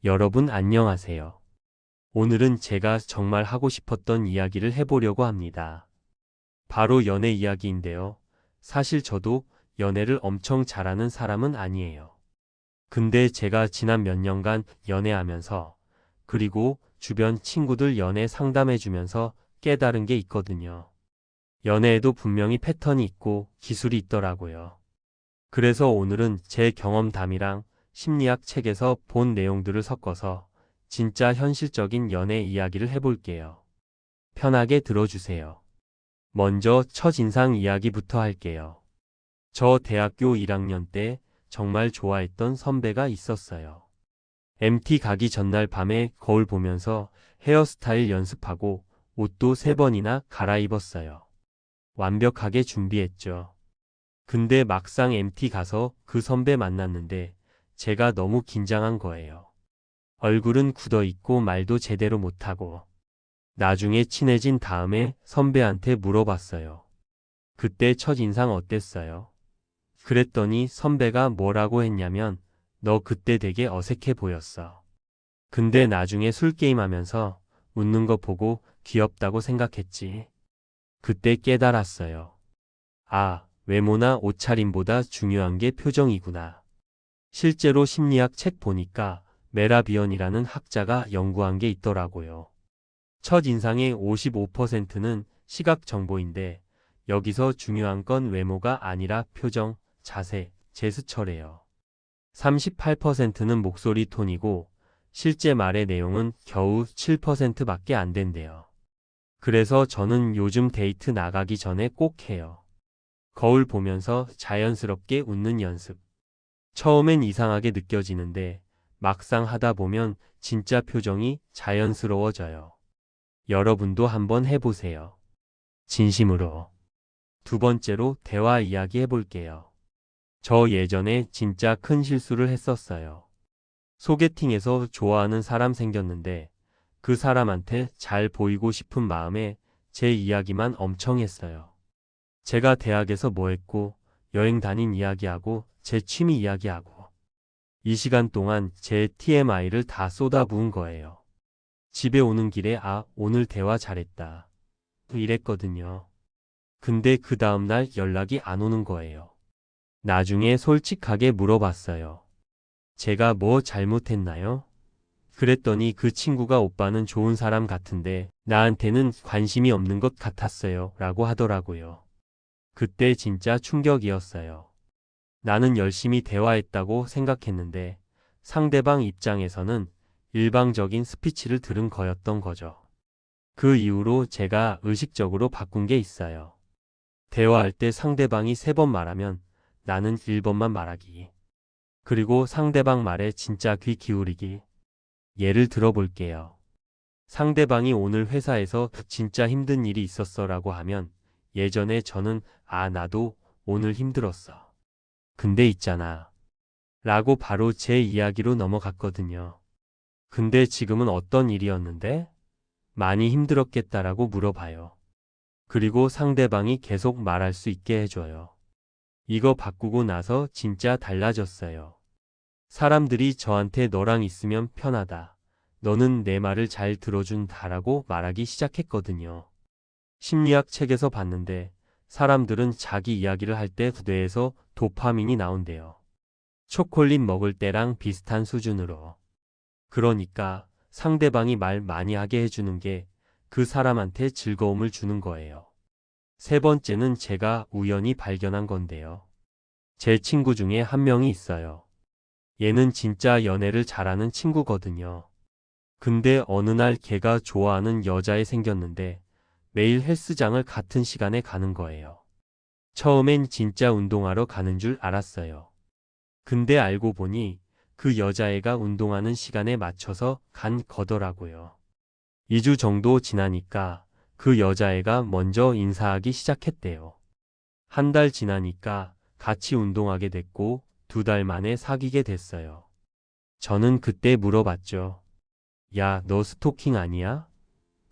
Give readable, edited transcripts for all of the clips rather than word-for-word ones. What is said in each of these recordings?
여러분 안녕하세요. 오늘은 제가 정말 하고 싶었던 이야기를 해보려고 합니다. 바로 연애 이야기인데요. 사실 저도 연애를 엄청 잘하는 사람은 아니에요. 근데 제가 지난 몇 년간 연애하면서 그리고 주변 친구들 연애 상담해주면서 깨달은 게 있거든요. 연애에도 분명히 패턴이 있고 기술이 있더라고요. 그래서 오늘은 제 경험담이랑 심리학 책에서 본 내용들을 섞어서 진짜 현실적인 연애 이야기를 해볼게요. 편하게 들어주세요. 먼저 첫인상 이야기부터 할게요. 저 대학교 1학년 때 정말 좋아했던 선배가 있었어요. MT 가기 전날 밤에 거울 보면서 헤어스타일 연습하고 옷도 3번이나 갈아입었어요. 완벽하게 준비했죠. 근데 막상 MT 가서 그 선배 만났는데 제가 너무 긴장한 거예요. 얼굴은 굳어있고 말도 제대로 못하고. 나중에 친해진 다음에 선배한테 물어봤어요. 그때 첫인상 어땠어요? 그랬더니 선배가 뭐라고 했냐면 너 그때 되게 어색해 보였어. 근데 나중에 술게임 하면서 웃는 거 보고 귀엽다고 생각했지. 그때 깨달았어요. 아, 외모나 옷차림보다 중요한 게 표정이구나. 실제로 심리학 책 보니까 메라비언이라는 학자가 연구한 게 있더라고요. 첫인상의 55%는 시각 정보인데 여기서 중요한 건 외모가 아니라 표정, 자세, 제스처래요. 38%는 목소리 톤이고 실제 말의 내용은 겨우 7%밖에 안 된대요. 그래서 저는 요즘 데이트 나가기 전에 꼭 해요. 거울 보면서 자연스럽게 웃는 연습. 처음엔 이상하게 느껴지는데 막상 하다 보면 진짜 표정이 자연스러워져요. 여러분도 한번 해보세요. 진심으로. 두 번째로 대화 이야기 해볼게요. 저 예전에 진짜 큰 실수를 했었어요. 소개팅에서 좋아하는 사람 생겼는데 그 사람한테 잘 보이고 싶은 마음에 제 이야기만 엄청 했어요. 제가 대학에서 뭐 했고 여행 다닌 이야기하고 제 취미 이야기하고 이 시간 동안 제 TMI를 다 쏟아부은 거예요. 집에 오는 길에 오늘 대화 잘했다. 이랬거든요. 근데 그 다음날 연락이 안 오는 거예요. 나중에 솔직하게 물어봤어요. 제가 뭐 잘못했나요? 그랬더니 그 친구가 오빠는 좋은 사람 같은데 나한테는 관심이 없는 것 같았어요. 라고 하더라고요. 그때 진짜 충격이었어요. 나는 열심히 대화했다고 생각했는데 상대방 입장에서는 일방적인 스피치를 들은 거였던 거죠. 그 이후로 제가 의식적으로 바꾼 게 있어요. 대화할 때 상대방이 3번 말하면 나는 1번만 말하기. 그리고 상대방 말에 진짜 귀 기울이기. 예를 들어 볼게요. 상대방이 오늘 회사에서 진짜 힘든 일이 있었어 라고 하면 예전에 저는 나도 오늘 힘들었어. 근데 있잖아. 라고 바로 제 이야기로 넘어갔거든요. 근데 지금은 어떤 일이었는데? 많이 힘들었겠다라고 물어봐요. 그리고 상대방이 계속 말할 수 있게 해줘요. 이거 바꾸고 나서 진짜 달라졌어요. 사람들이 저한테 너랑 있으면 편하다. 너는 내 말을 잘 들어준다라고 말하기 시작했거든요. 심리학 책에서 봤는데 사람들은 자기 이야기를 할 때 뇌에서 도파민이 나온대요. 초콜릿 먹을 때랑 비슷한 수준으로. 그러니까 상대방이 말 많이 하게 해주는 게 그 사람한테 즐거움을 주는 거예요. 세 번째는 제가 우연히 발견한 건데요. 제 친구 중에 한 명이 있어요. 얘는 진짜 연애를 잘하는 친구거든요. 근데 어느 날 걔가 좋아하는 여자애 생겼는데 매일 헬스장을 같은 시간에 가는 거예요. 처음엔 진짜 운동하러 가는 줄 알았어요. 근데 알고 보니 그 여자애가 운동하는 시간에 맞춰서 간 거더라고요. 2주 정도 지나니까 그 여자애가 먼저 인사하기 시작했대요. 한 달 지나니까 같이 운동하게 됐고 2달 만에 사귀게 됐어요. 저는 그때 물어봤죠. 야, 너 스토킹 아니야?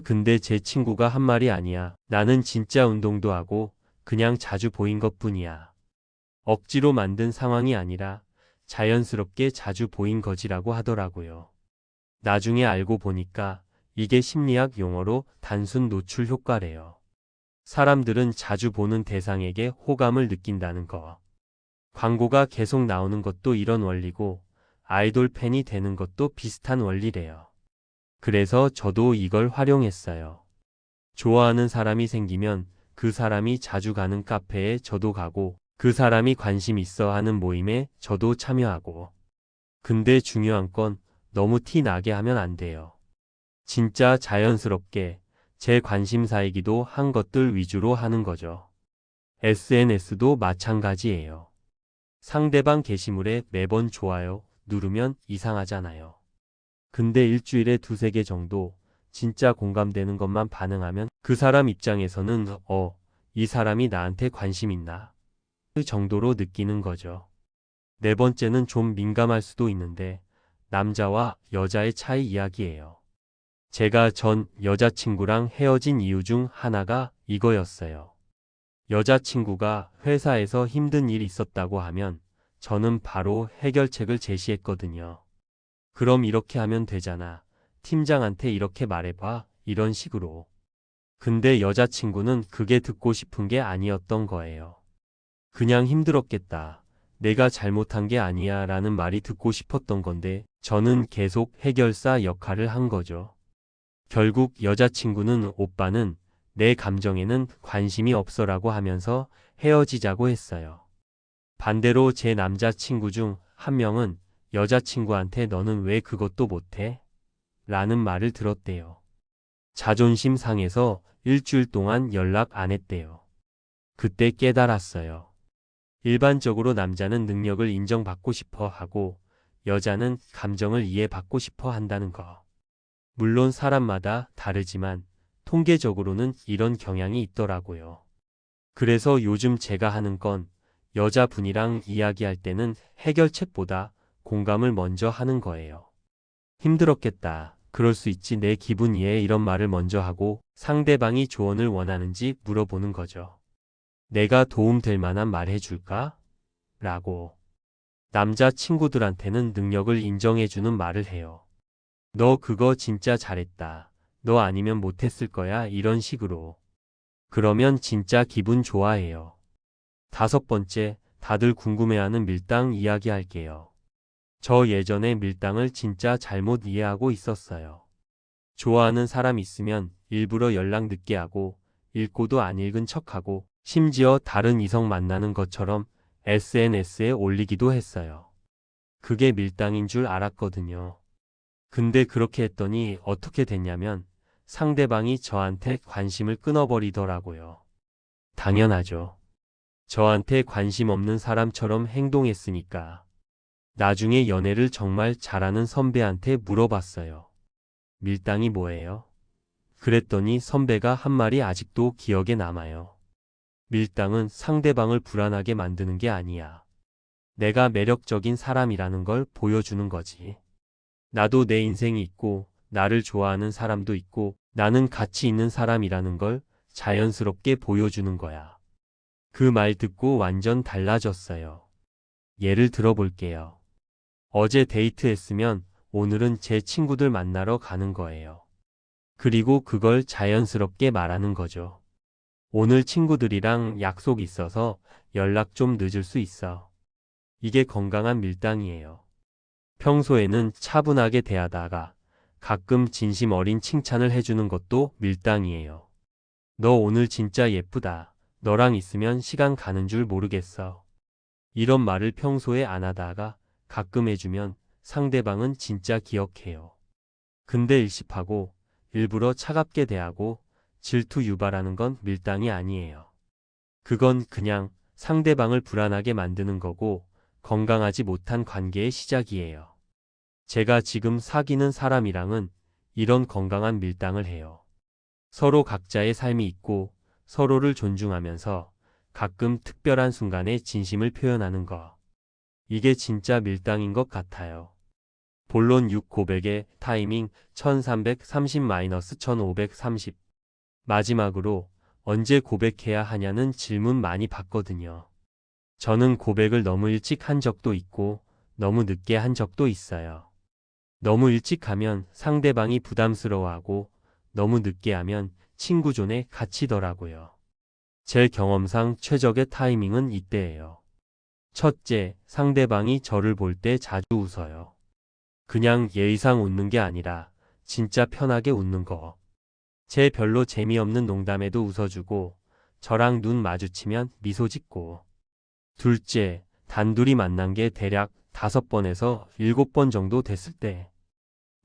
근데 제 친구가 한 말이 아니야. 나는 진짜 운동도 하고 그냥 자주 보인 것뿐이야. 억지로 만든 상황이 아니라 자연스럽게 자주 보인 거지라고 하더라고요. 나중에 알고 보니까 이게 심리학 용어로 단순 노출 효과래요. 사람들은 자주 보는 대상에게 호감을 느낀다는 거. 광고가 계속 나오는 것도 이런 원리고 아이돌 팬이 되는 것도 비슷한 원리래요. 그래서 저도 이걸 활용했어요. 좋아하는 사람이 생기면 그 사람이 자주 가는 카페에 저도 가고 그 사람이 관심 있어 하는 모임에 저도 참여하고. 근데 중요한 건 너무 티 나게 하면 안 돼요. 진짜 자연스럽게 제 관심사이기도 한 것들 위주로 하는 거죠. SNS도 마찬가지예요. 상대방 게시물에 매번 좋아요 누르면 이상하잖아요. 근데 일주일에 두세 개 정도 진짜 공감되는 것만 반응하면 그 사람 입장에서는 이 사람이 나한테 관심 있나? 그 정도로 느끼는 거죠. 네 번째는 좀 민감할 수도 있는데 남자와 여자의 차이 이야기예요. 제가 전 여자친구랑 헤어진 이유 중 하나가 이거였어요. 여자친구가 회사에서 힘든 일이 있었다고 하면 저는 바로 해결책을 제시했거든요. 그럼 이렇게 하면 되잖아. 팀장한테 이렇게 말해봐. 이런 식으로. 근데 여자친구는 그게 듣고 싶은 게 아니었던 거예요. 그냥 힘들었겠다. 내가 잘못한 게 아니야 라는 말이 듣고 싶었던 건데 저는 계속 해결사 역할을 한 거죠. 결국 여자친구는 오빠는 내 감정에는 관심이 없어라고 하면서 헤어지자고 했어요. 반대로 제 남자친구 중 한 명은 여자친구한테 너는 왜 그것도 못해? 라는 말을 들었대요. 자존심 상해서 일주일 동안 연락 안 했대요. 그때 깨달았어요. 일반적으로 남자는 능력을 인정받고 싶어 하고 여자는 감정을 이해받고 싶어 한다는 거. 물론 사람마다 다르지만 통계적으로는 이런 경향이 있더라고요. 그래서 요즘 제가 하는 건 여자분이랑 이야기할 때는 해결책보다 공감을 먼저 하는 거예요. 힘들었겠다. 그럴 수 있지. 내 기분 이해 이런 말을 먼저 하고 상대방이 조언을 원하는지 물어보는 거죠. 내가 도움될 만한 말 해줄까? 라고. 남자 친구들한테는 능력을 인정해주는 말을 해요. 너 그거 진짜 잘했다. 너 아니면 못했을 거야. 이런 식으로. 그러면 진짜 기분 좋아해요. 다섯 번째, 다들 궁금해하는 밀당 이야기할게요. 저 예전에 밀당을 진짜 잘못 이해하고 있었어요. 좋아하는 사람 있으면 일부러 연락 늦게 하고 읽고도 안 읽은 척하고 심지어 다른 이성 만나는 것처럼 SNS에 올리기도 했어요. 그게 밀당인 줄 알았거든요. 근데 그렇게 했더니 어떻게 됐냐면 상대방이 저한테 관심을 끊어버리더라고요. 당연하죠. 저한테 관심 없는 사람처럼 행동했으니까. 나중에 연애를 정말 잘하는 선배한테 물어봤어요. 밀당이 뭐예요? 그랬더니 선배가 한 말이 아직도 기억에 남아요. 밀당은 상대방을 불안하게 만드는 게 아니야. 내가 매력적인 사람이라는 걸 보여주는 거지. 나도 내 인생이 있고, 나를 좋아하는 사람도 있고, 나는 가치 있는 사람이라는 걸 자연스럽게 보여주는 거야. 그 말 듣고 완전 달라졌어요. 예를 들어볼게요. 어제 데이트했으면 오늘은 제 친구들 만나러 가는 거예요. 그리고 그걸 자연스럽게 말하는 거죠. 오늘 친구들이랑 약속 있어서 연락 좀 늦을 수 있어. 이게 건강한 밀당이에요. 평소에는 차분하게 대하다가 가끔 진심 어린 칭찬을 해주는 것도 밀당이에요. 너 오늘 진짜 예쁘다. 너랑 있으면 시간 가는 줄 모르겠어. 이런 말을 평소에 안 하다가 가끔 해주면 상대방은 진짜 기억해요. 근데 일십하고 일부러 차갑게 대하고 질투 유발하는 건 밀당이 아니에요. 그건 그냥 상대방을 불안하게 만드는 거고 건강하지 못한 관계의 시작이에요. 제가 지금 사귀는 사람이랑은 이런 건강한 밀당을 해요. 서로 각자의 삶이 있고 서로를 존중하면서 가끔 특별한 순간에 진심을 표현하는 거. 이게 진짜 밀당인 것 같아요. 본론 6 고백의 타이밍 1330-1530. 마지막으로 언제 고백해야 하냐는 질문 많이 받거든요. 저는 고백을 너무 일찍 한 적도 있고 너무 늦게 한 적도 있어요. 너무 일찍 하면 상대방이 부담스러워하고 너무 늦게 하면 친구 존에 갇히더라고요. 제 경험상 최적의 타이밍은 이때예요. 첫째, 상대방이 저를 볼 때 자주 웃어요. 그냥 예의상 웃는 게 아니라 진짜 편하게 웃는 거. 제 별로 재미없는 농담에도 웃어주고 저랑 눈 마주치면 미소 짓고. 둘째, 단둘이 만난 게 대략 5번에서 7번 정도 됐을 때.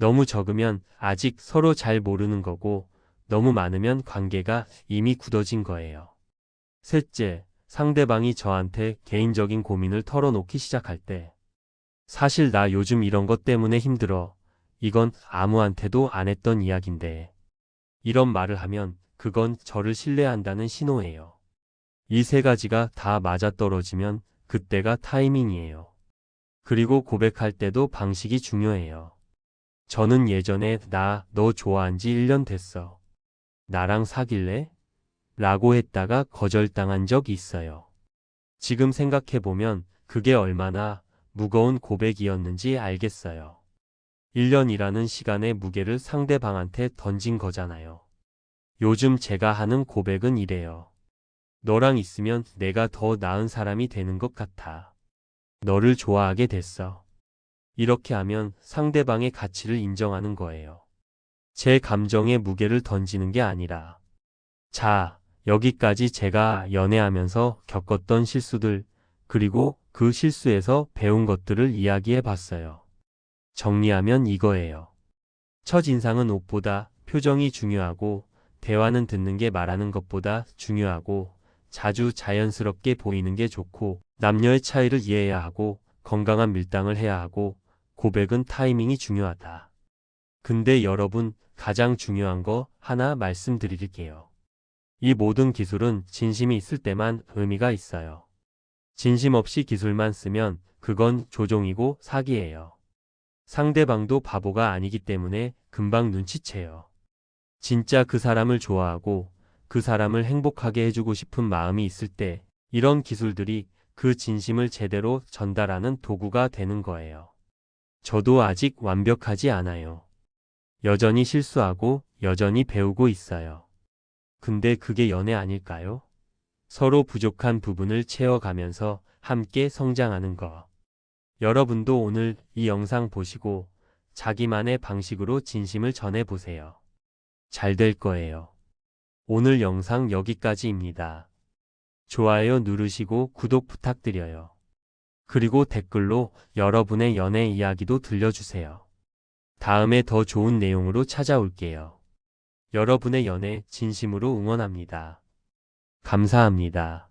너무 적으면 아직 서로 잘 모르는 거고 너무 많으면 관계가 이미 굳어진 거예요. 셋째, 상대방이 저한테 개인적인 고민을 털어놓기 시작할 때. 사실 나 요즘 이런 것 때문에 힘들어. 이건 아무한테도 안 했던 이야기인데. 이런 말을 하면 그건 저를 신뢰한다는 신호예요. 이 세 가지가 다 맞아떨어지면 그때가 타이밍이에요. 그리고 고백할 때도 방식이 중요해요. 저는 예전에 나 너 좋아한 지 1년 됐어. 나랑 사귈래? 라고 했다가 거절당한 적이 있어요. 지금 생각해보면 그게 얼마나 무거운 고백이었는지 알겠어요. 1년이라는 시간의 무게를 상대방한테 던진 거잖아요. 요즘 제가 하는 고백은 이래요. 너랑 있으면 내가 더 나은 사람이 되는 것 같아. 너를 좋아하게 됐어. 이렇게 하면 상대방의 가치를 인정하는 거예요. 제 감정의 무게를 던지는 게 아니라. 자, 여기까지 제가 연애하면서 겪었던 실수들, 그리고 그 실수에서 배운 것들을 이야기해 봤어요. 정리하면 이거예요. 첫인상은 옷보다 표정이 중요하고, 대화는 듣는 게 말하는 것보다 중요하고, 자주 자연스럽게 보이는 게 좋고, 남녀의 차이를 이해해야 하고, 건강한 밀당을 해야 하고, 고백은 타이밍이 중요하다. 근데 여러분, 가장 중요한 거 하나 말씀드릴게요. 이 모든 기술은 진심이 있을 때만 의미가 있어요. 진심 없이 기술만 쓰면 그건 조종이고 사기예요. 상대방도 바보가 아니기 때문에 금방 눈치채요. 진짜 그 사람을 좋아하고 그 사람을 행복하게 해주고 싶은 마음이 있을 때 이런 기술들이 그 진심을 제대로 전달하는 도구가 되는 거예요. 저도 아직 완벽하지 않아요. 여전히 실수하고 여전히 배우고 있어요. 근데 그게 연애 아닐까요? 서로 부족한 부분을 채워가면서 함께 성장하는 거. 여러분도 오늘 이 영상 보시고 자기만의 방식으로 진심을 전해보세요. 잘 될 거예요. 오늘 영상 여기까지입니다. 좋아요 누르시고 구독 부탁드려요. 그리고 댓글로 여러분의 연애 이야기도 들려주세요. 다음에 더 좋은 내용으로 찾아올게요. 여러분의 연애 진심으로 응원합니다. 감사합니다.